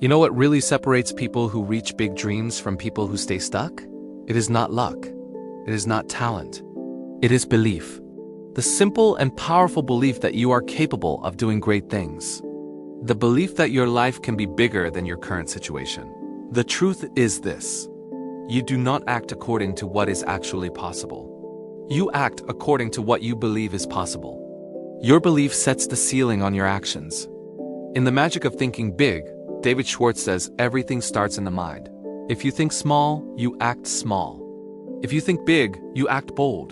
You know what really separates people who reach big dreams from people who stay stuck? It is not luck. It is not talent. It is belief. The simple and powerful belief that you are capable of doing great things. The belief that your life can be bigger than your current situation. The truth is this: you do not act according to what is actually possible. You act according to what you believe is possible. Your belief sets the ceiling on your actions. In The Magic of Thinking Big, David Schwartz says everything starts in the mind. If you think small, you act small. If you think big, you act bold.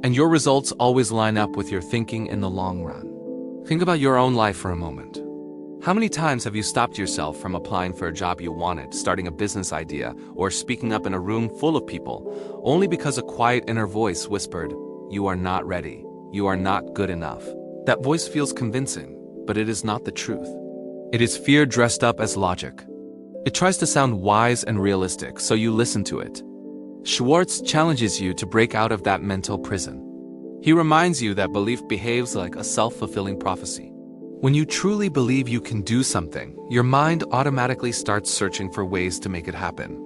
And your results always line up with your thinking in the long run. Think about your own life for a moment. How many times have you stopped yourself from applying for a job you wanted, starting a business idea, or speaking up in a room full of people, only because a quiet inner voice whispered, "You are not ready. You are not good enough." That voice feels convincing, but it is not the truth. It is fear dressed up as logic. It tries to sound wise and realistic, so you listen to it. Schwartz challenges you to break out of that mental prison. He reminds you that belief behaves like a self-fulfilling prophecy. When you truly believe you can do something, your mind automatically starts searching for ways to make it happen.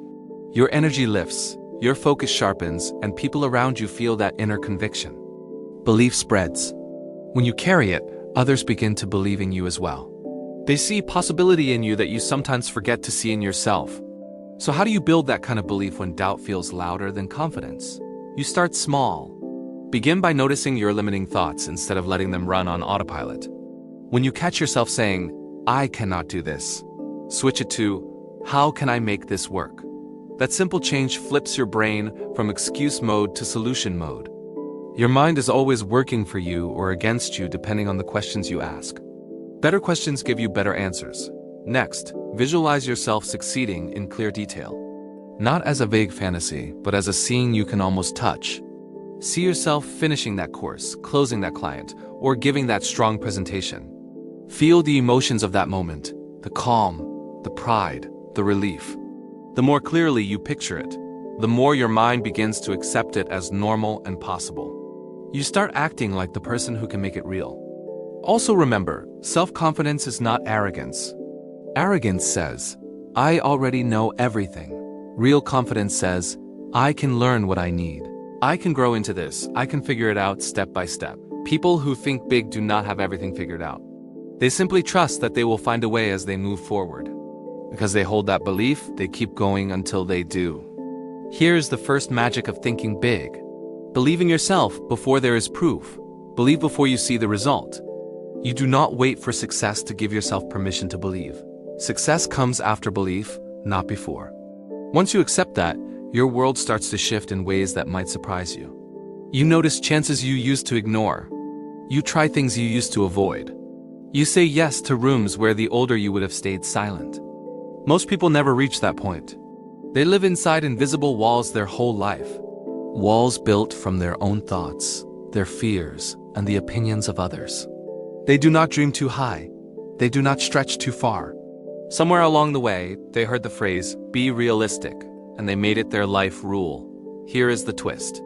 Your energy lifts, your focus sharpens, and people around you feel that inner conviction. Belief spreads. When you carry it, others begin to believe in you as well. They see possibility in you that you sometimes forget to see in yourself. So how do you build that kind of belief when doubt feels louder than confidence? You start small. Begin by noticing your limiting thoughts instead of letting them run on autopilot. When you catch yourself saying, "I cannot do this," switch it to, "How can I make this work?" That simple change flips your brain from excuse mode to solution mode. Your mind is always working for you or against you depending on the questions you ask. Better questions give you better answers. Next, visualize yourself succeeding in clear detail. Not as a vague fantasy, but as a scene you can almost touch. See yourself finishing that course, closing that client, or giving that strong presentation. Feel the emotions of that moment, the calm, the pride, the relief. The more clearly you picture it, the more your mind begins to accept it as normal and possible. You start acting like the person who can make it real. Also remember, self-confidence is not arrogance. Arrogance says, "I already know everything." Real confidence says, "I can learn what I need. I can grow into this. I can figure it out step by step." People who think big do not have everything figured out. They simply trust that they will find a way as they move forward. Because they hold that belief, they keep going until they do. Here's the first magic of thinking big. Believe in yourself before there is proof. Believe before you see the result. You do not wait for success to give yourself permission to believe. Success comes after belief, not before. Once you accept that, your world starts to shift in ways that might surprise you. You notice chances you used to ignore. You try things you used to avoid. You say yes to rooms where the older you would have stayed silent. Most people never reach that point. They live inside invisible walls their whole life. Walls built from their own thoughts, their fears, and the opinions of others. They do not dream too high. They do not stretch too far. Somewhere along the way, they heard the phrase, "Be realistic," and they made it their life rule. Here is the twist.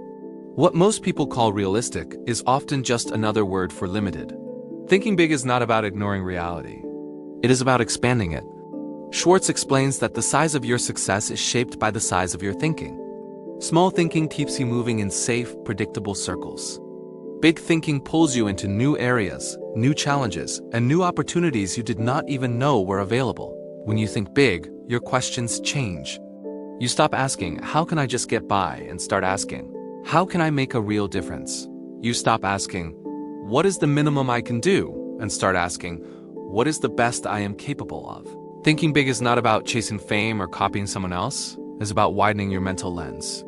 What most people call realistic is often just another word for limited. Thinking big is not about ignoring reality. It is about expanding it. Schwartz explains that the size of your success is shaped by the size of your thinking. Small thinking keeps you moving in safe, predictable circles. Big thinking pulls you into new areas, new challenges, and new opportunities you did not even know were available. When you think big, your questions change. You stop asking, "How can I just get by?" and start asking, "How can I make a real difference?" You stop asking, "What is the minimum I can do?" and start asking, "What is the best I am capable of?" Thinking big is not about chasing fame or copying someone else. It is about widening your mental lens.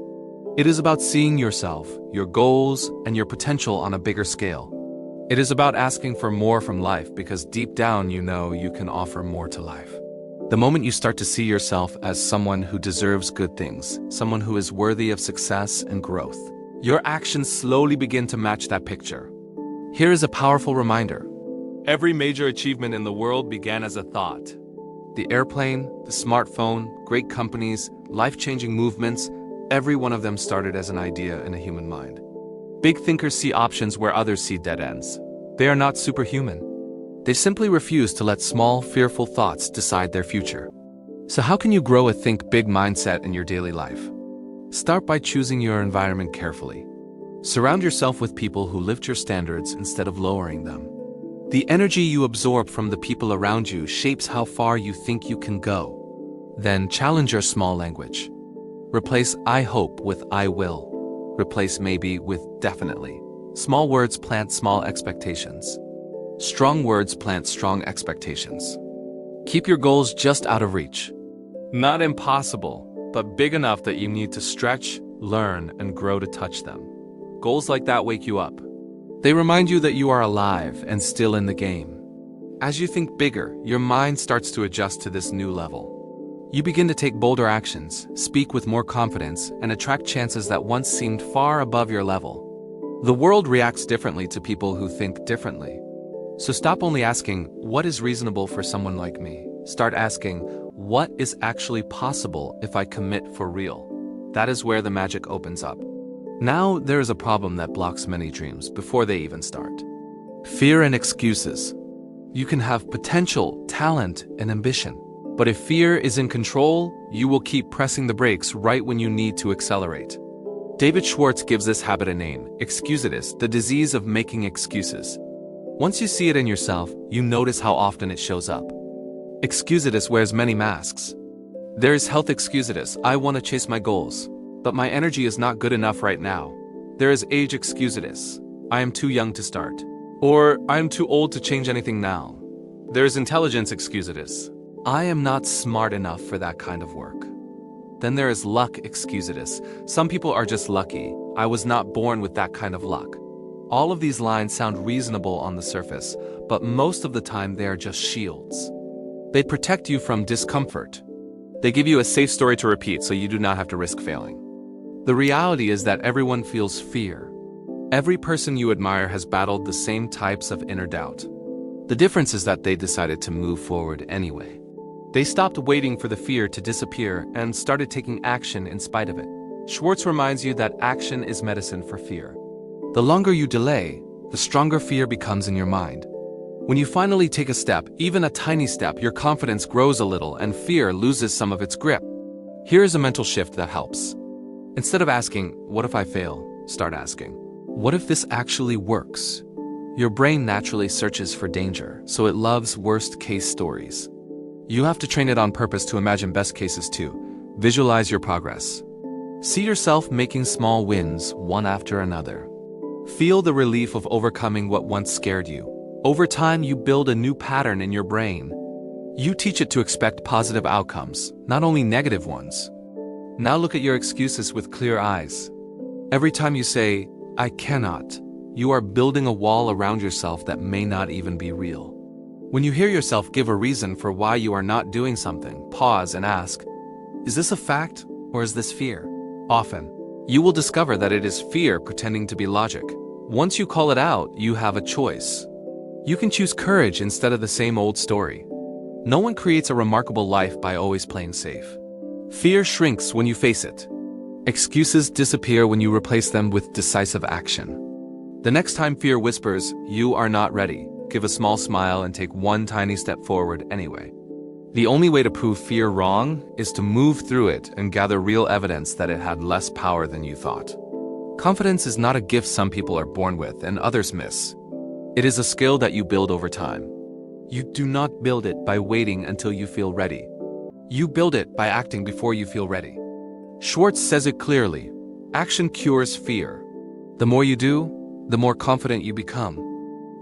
It is about seeing yourself, your goals, and your potential on a bigger scale. It is about asking for more from life because deep down you know you can offer more to life. The moment you start to see yourself as someone who deserves good things, someone who is worthy of success and growth, your actions slowly begin to match that picture. Here is a powerful reminder. Every major achievement in the world began as a thought. The airplane, the smartphone, great companies, life-changing movements, every one of them started as an idea in a human mind. Big thinkers see options where others see dead ends. They are not superhuman. They simply refuse to let small, fearful thoughts decide their future. So how can you grow a think big mindset in your daily life? Start by choosing your environment carefully. Surround yourself with people who lift your standards instead of lowering them. The energy you absorb from the people around you shapes how far you think you can go. Then challenge your small language. Replace I hope with I will. Replace maybe with definitely. Small words plant small expectations. Strong words plant strong expectations. Keep your goals just out of reach. Not impossible, but big enough that you need to stretch, learn, and grow to touch them. Goals like that wake you up. They remind you that you are alive and still in the game. As you think bigger, your mind starts to adjust to this new level. You begin to take bolder actions, speak with more confidence, and attract chances that once seemed far above your level. The world reacts differently to people who think differently. So stop only asking, what is reasonable for someone like me? Start asking, what is actually possible if I commit for real? That is where the magic opens up. Now, there is a problem that blocks many dreams before they even start. Fear and excuses. You can have potential, talent, and ambition. But if fear is in control, you will keep pressing the brakes right when you need to accelerate. David Schwartz gives this habit a name, excusitis, the disease of making excuses. Once you see it in yourself, you notice how often it shows up. Excusitis wears many masks. There is health excusitis, I want to chase my goals, but my energy is not good enough right now. There is age excusitis, I am too young to start. Or, I am too old to change anything now. There is intelligence excusitis, I am not smart enough for that kind of work. Then there is luck excusitis, some people are just lucky, I was not born with that kind of luck. All of these lines sound reasonable on the surface, but most of the time they are just shields. They protect you from discomfort. They give you a safe story to repeat so you do not have to risk failing. The reality is that everyone feels fear. Every person you admire has battled the same types of inner doubt. The difference is that they decided to move forward anyway. They stopped waiting for the fear to disappear and started taking action in spite of it. Schwartz reminds you that action is medicine for fear. The longer you delay, the stronger fear becomes in your mind. When you finally take a step, even a tiny step, your confidence grows a little and fear loses some of its grip. Here is a mental shift that helps. Instead of asking, what if I fail? Start asking, what if this actually works? Your brain naturally searches for danger, so it loves worst-case stories. You have to train it on purpose to imagine best cases too. Visualize your progress. See yourself making small wins, one after another. Feel the relief of overcoming what once scared you. Over time, you build a new pattern in your brain. You teach it to expect positive outcomes, not only negative ones. Now look at your excuses with clear eyes. Every time you say, I cannot, you are building a wall around yourself that may not even be real. When you hear yourself give a reason for why you are not doing something, pause and ask, is this a fact or is this fear? Often, you will discover that it is fear pretending to be logic. Once you call it out, you have a choice. You can choose courage instead of the same old story. No one creates a remarkable life by always playing safe. Fear shrinks when you face it. Excuses disappear when you replace them with decisive action. The next time fear whispers, you are not ready, give a small smile and take one tiny step forward anyway. The only way to prove fear wrong is to move through it and gather real evidence that it had less power than you thought. Confidence is not a gift some people are born with and others miss. It is a skill that you build over time. You do not build it by waiting until you feel ready. You build it by acting before you feel ready. Schwartz says it clearly, action cures fear. The more you do, the more confident you become.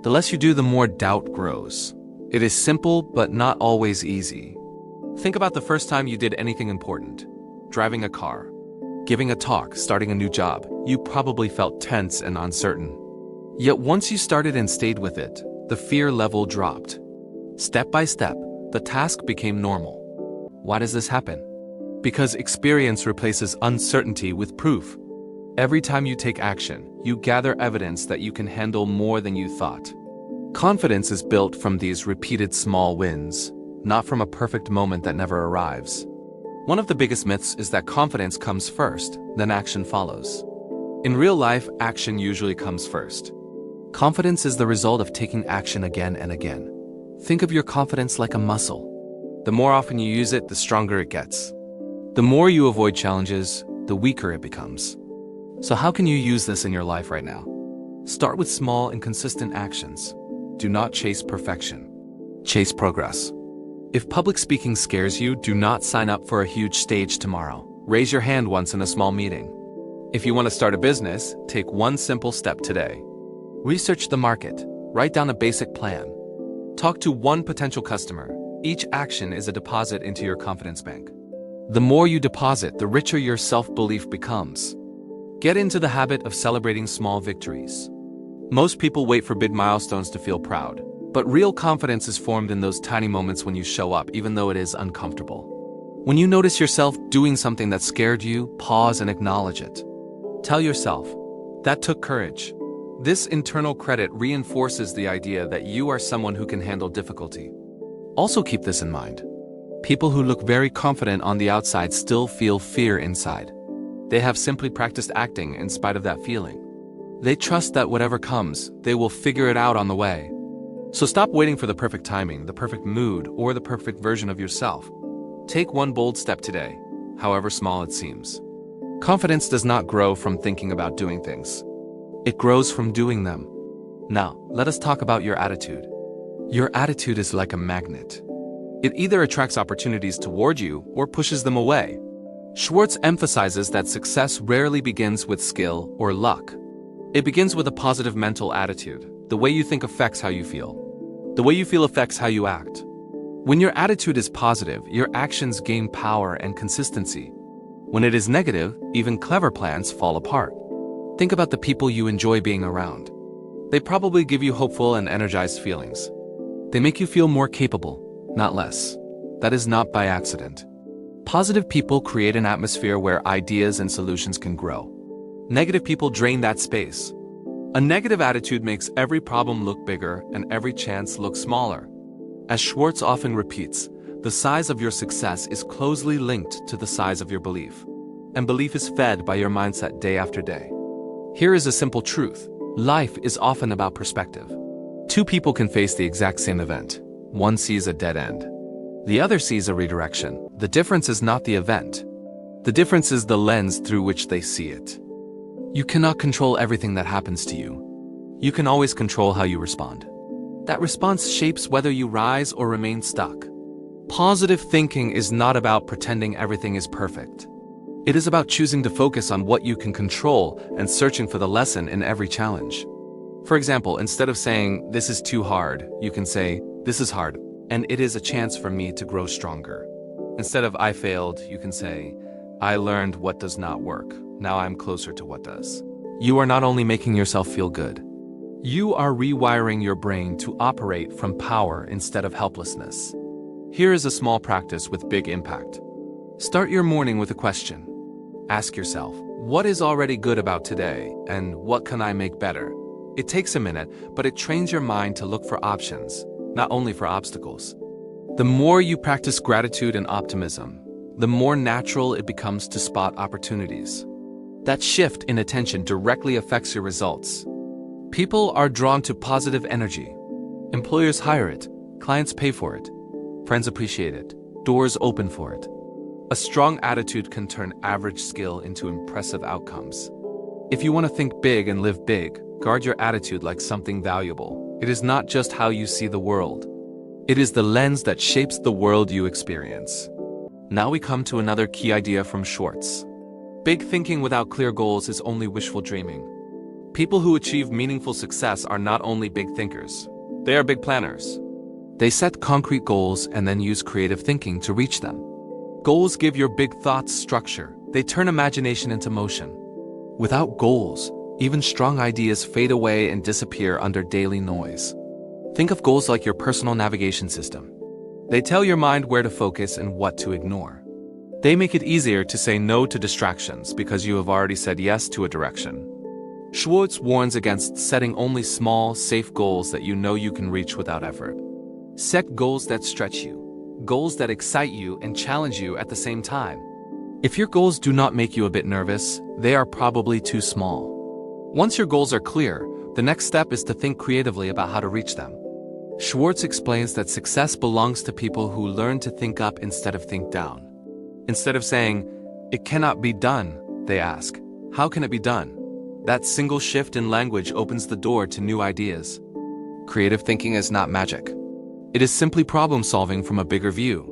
The less you do, the more doubt grows. It is simple, but not always easy. Think about the first time you did anything important. Driving a car, giving a talk, starting a new job. You probably felt tense and uncertain. Yet once you started and stayed with it, the fear level dropped. Step by step, the task became normal. Why does this happen? Because experience replaces uncertainty with proof. Every time you take action, you gather evidence that you can handle more than you thought. Confidence is built from these repeated small wins, not from a perfect moment that never arrives. One of the biggest myths is that confidence comes first, then action follows. In real life, action usually comes first. Confidence is the result of taking action again and again. Think of your confidence like a muscle. The more often you use it, the stronger it gets. The more you avoid challenges, the weaker it becomes. So how can you use this in your life right now? Start with small and consistent actions. Do not chase perfection. Chase progress. If public speaking scares you, do not sign up for a huge stage tomorrow. Raise your hand once in a small meeting. If you want to start a business, take one simple step today. Research the market. Write down a basic plan. Talk to one potential customer. Each action is a deposit into your confidence bank. The more you deposit, the richer your self-belief becomes. Get into the habit of celebrating small victories. Most people wait for big milestones to feel proud, but real confidence is formed in those tiny moments when you show up, even though it is uncomfortable. When you notice yourself doing something that scared you, pause and acknowledge it. Tell yourself, that took courage. This internal credit reinforces the idea that you are someone who can handle difficulty. Also keep this in mind. People who look very confident on the outside still feel fear inside. They have simply practiced acting in spite of that feeling. They trust that whatever comes, they will figure it out on the way. So stop waiting for the perfect timing, the perfect mood, or the perfect version of yourself. Take one bold step today, however small it seems. Confidence does not grow from thinking about doing things. It grows from doing them. Now, let us talk about your attitude. Your attitude is like a magnet. It either attracts opportunities toward you or pushes them away. Schwartz emphasizes that success rarely begins with skill or luck. It begins with a positive mental attitude. The way you think affects how you feel. The way you feel affects how you act. When your attitude is positive, your actions gain power and consistency. When it is negative, even clever plans fall apart. Think about the people you enjoy being around. They probably give you hopeful and energized feelings. They make you feel more capable, not less. That is not by accident. Positive people create an atmosphere where ideas and solutions can grow. Negative people drain that space. A negative attitude makes every problem look bigger and every chance look smaller. As Schwartz often repeats, the size of your success is closely linked to the size of your belief. And belief is fed by your mindset day after day. Here is a simple truth. Life is often about perspective. Two people can face the exact same event. One sees a dead end. The other sees a redirection. The difference is not the event. The difference is the lens through which they see it. You cannot control everything that happens to you. You can always control how you respond. That response shapes whether you rise or remain stuck. Positive thinking is not about pretending everything is perfect. It is about choosing to focus on what you can control and searching for the lesson in every challenge. For example, instead of saying, "This is too hard," you can say, "This is hard, and it is a chance for me to grow stronger." Instead of "I failed," you can say, "I learned what does not work. Now I'm closer to what does." You are not only making yourself feel good. You are rewiring your brain to operate from power instead of helplessness. Here is a small practice with big impact. Start your morning with a question. Ask yourself, what is already good about today, and what can I make better? It takes a minute, but it trains your mind to look for options, not only for obstacles. The more you practice gratitude and optimism, the more natural it becomes to spot opportunities. That shift in attention directly affects your results. People are drawn to positive energy. Employers hire it, clients pay for it, friends appreciate it, doors open for it. A strong attitude can turn average skill into impressive outcomes. If you want to think big and live big, guard your attitude like something valuable. It is not just how you see the world. It is the lens that shapes the world you experience. Now we come to another key idea from Schwartz. Big thinking without clear goals is only wishful dreaming. People who achieve meaningful success are not only big thinkers, they are big planners. They set concrete goals and then use creative thinking to reach them. Goals give your big thoughts structure. They turn imagination into motion. Without goals, even strong ideas fade away and disappear under daily noise. Think of goals like your personal navigation system. They tell your mind where to focus and what to ignore. They make it easier to say no to distractions because you have already said yes to a direction. Schwartz warns against setting only small, safe goals that you know you can reach without effort. Set goals that stretch you, goals that excite you and challenge you at the same time. If your goals do not make you a bit nervous, they are probably too small. Once your goals are clear, the next step is to think creatively about how to reach them. Schwartz explains that success belongs to people who learn to think up instead of think down. Instead of saying, "It cannot be done," they ask, "How can it be done?" That single shift in language opens the door to new ideas. Creative thinking is not magic. It is simply problem solving from a bigger view.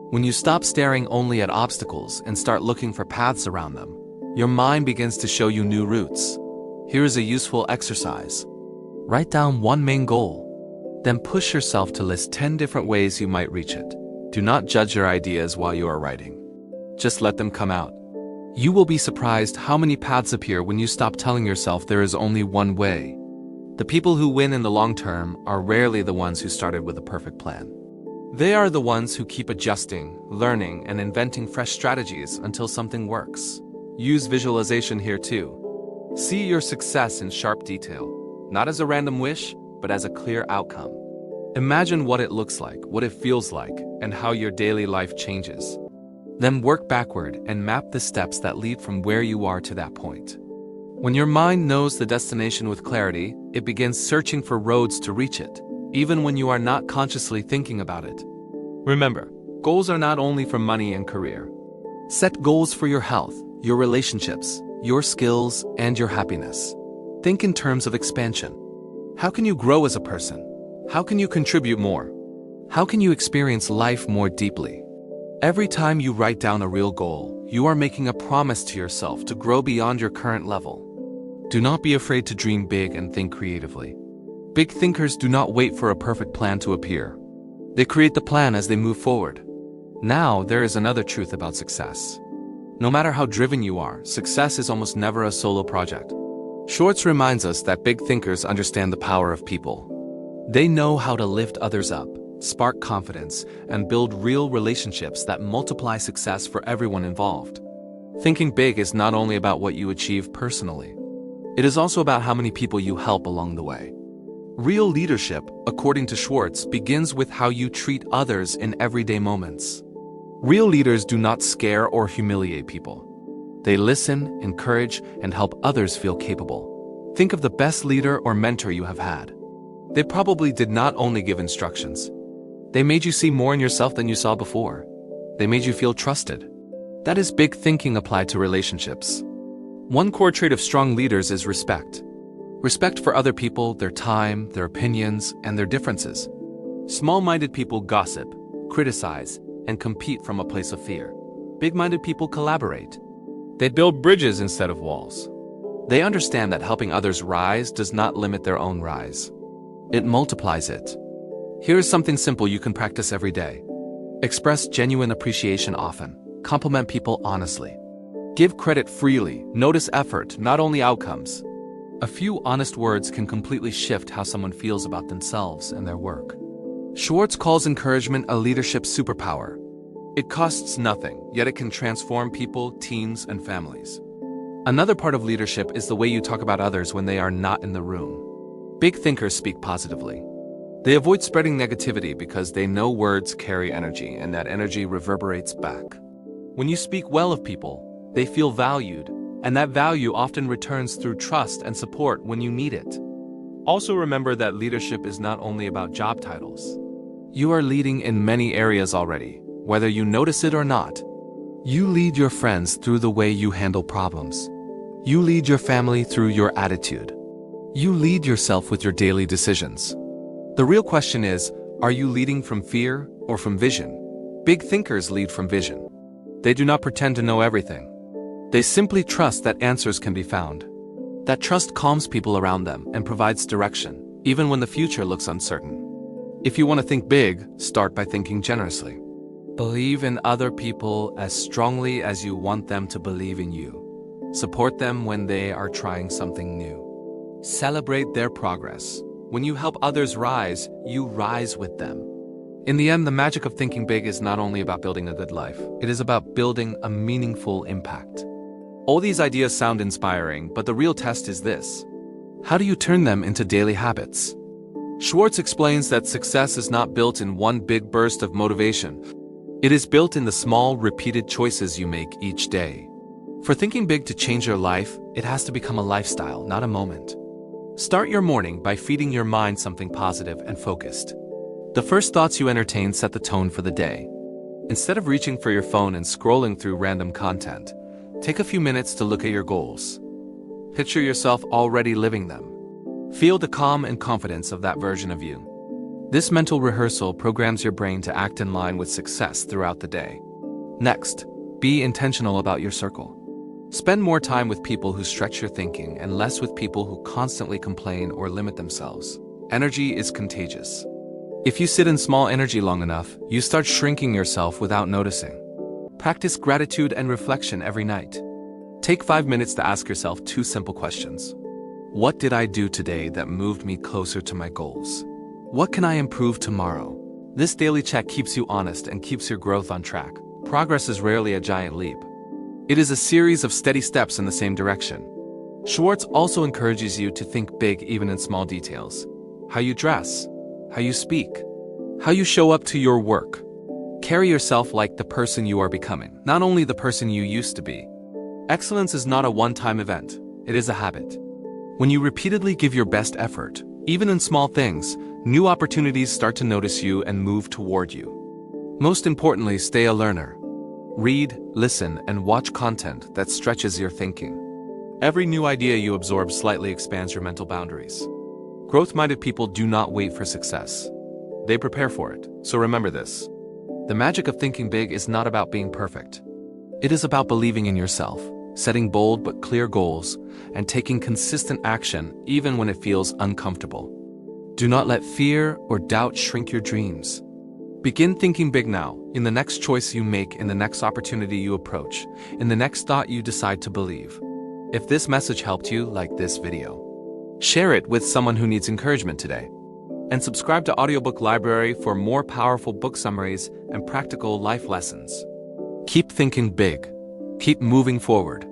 When you stop staring only at obstacles and start looking for paths around them, your mind begins to show you new routes. Here is a useful exercise. Write down one main goal. Then push yourself to list 10 different ways you might reach it. Do not judge your ideas while you are writing. Just let them come out. You will be surprised how many paths appear when you stop telling yourself there is only one way. The people who win in the long term are rarely the ones who started with a perfect plan. They are the ones who keep adjusting, learning, and inventing fresh strategies until something works. Use visualization here too. See your success in sharp detail, not as a random wish, but as a clear outcome. Imagine what it looks like, what it feels like, and how your daily life changes. Then work backward and map the steps that lead from where you are to that point. When your mind knows the destination with clarity, it begins searching for roads to reach it, even when you are not consciously thinking about it. Remember, goals are not only for money and career. Set goals for your health, your relationships, your skills, and your happiness. Think in terms of expansion. How can you grow as a person? How can you contribute more? How can you experience life more deeply? Every time you write down a real goal, you are making a promise to yourself to grow beyond your current level. Do not be afraid to dream big and think creatively. Big thinkers do not wait for a perfect plan to appear. They create the plan as they move forward. Now, there is another truth about success. No matter how driven you are, success is almost never a solo project. Schwartz reminds us that big thinkers understand the power of people. They know how to lift others up, spark confidence, and build real relationships that multiply success for everyone involved. Thinking big is not only about what you achieve personally. It is also about how many people you help along the way. Real leadership, according to Schwartz, begins with how you treat others in everyday moments. Real leaders do not scare or humiliate people. They listen, encourage, and help others feel capable. Think of the best leader or mentor you have had. They probably did not only give instructions. They made you see more in yourself than you saw before. They made you feel trusted. That is big thinking applied to relationships. One core trait of strong leaders is respect. Respect for other people, their time, their opinions, and their differences. Small-minded people gossip, criticize, and compete from a place of fear. Big-minded people collaborate. They build bridges instead of walls. They understand that helping others rise does not limit their own rise. It multiplies it. Here is something simple you can practice every day. Express genuine appreciation often. Compliment people honestly. Give credit freely. Notice effort, not only outcomes. A few honest words can completely shift how someone feels about themselves and their work. Schwartz calls encouragement a leadership superpower. It costs nothing, yet it can transform people, teams, and families. Another part of leadership is the way you talk about others when they are not in the room. Big thinkers speak positively. They avoid spreading negativity because they know words carry energy and that energy reverberates back. When you speak well of people, they feel valued, and that value often returns through trust and support when you need it. Also remember that leadership is not only about job titles. You are leading in many areas already, whether you notice it or not. You lead your friends through the way you handle problems. You lead your family through your attitude. You lead yourself with your daily decisions. The real question is, are you leading from fear or from vision? Big thinkers lead from vision. They do not pretend to know everything. They simply trust that answers can be found. That trust calms people around them and provides direction, even when the future looks uncertain. If you want to think big, start by thinking generously. Believe in other people as strongly as you want them to believe in you. Support them when they are trying something new. Celebrate their progress. When you help others rise, you rise with them. In the end, the magic of thinking big is not only about building a good life, it is about building a meaningful impact. All these ideas sound inspiring, but the real test is this. How do you turn them into daily habits? Schwartz explains that success is not built in one big burst of motivation. It is built in the small, repeated choices you make each day. For thinking big to change your life, it has to become a lifestyle, not a moment. Start your morning by feeding your mind something positive and focused. The first thoughts you entertain set the tone for the day. Instead of reaching for your phone and scrolling through random content, take a few minutes to look at your goals. Picture yourself already living them. Feel the calm and confidence of that version of you. This mental rehearsal programs your brain to act in line with success throughout the day. Next, be intentional about your circle. Spend more time with people who stretch your thinking and less with people who constantly complain or limit themselves. Energy is contagious. If you sit in small energy long enough, you start shrinking yourself without noticing. Practice gratitude and reflection every night. Take 5 minutes to ask yourself 2 simple questions. What did I do today that moved me closer to my goals? What can I improve tomorrow? This daily check keeps you honest and keeps your growth on track. Progress is rarely a giant leap. It is a series of steady steps in the same direction. Schwartz also encourages you to think big even in small details. How you dress, how you speak, how you show up to your work. Carry yourself like the person you are becoming, not only the person you used to be. Excellence is not a one-time event, it is a habit. When you repeatedly give your best effort, even in small things, new opportunities start to notice you and move toward you. Most importantly, stay a learner. Read, listen, and watch content that stretches your thinking. Every new idea you absorb slightly expands your mental boundaries. Growth-minded people do not wait for success. They prepare for it, so remember this. The magic of thinking big is not about being perfect. It is about believing in yourself, setting bold but clear goals, and taking consistent action even when it feels uncomfortable. Do not let fear or doubt shrink your dreams. Begin thinking big now, in the next choice you make, in the next opportunity you approach, in the next thought you decide to believe. If this message helped you, like this video. Share it with someone who needs encouragement today. And subscribe to Audiobook Library for more powerful book summaries and practical life lessons. Keep thinking big. Keep moving forward.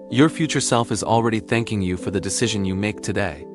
Your future self is already thanking you for the decision you make today.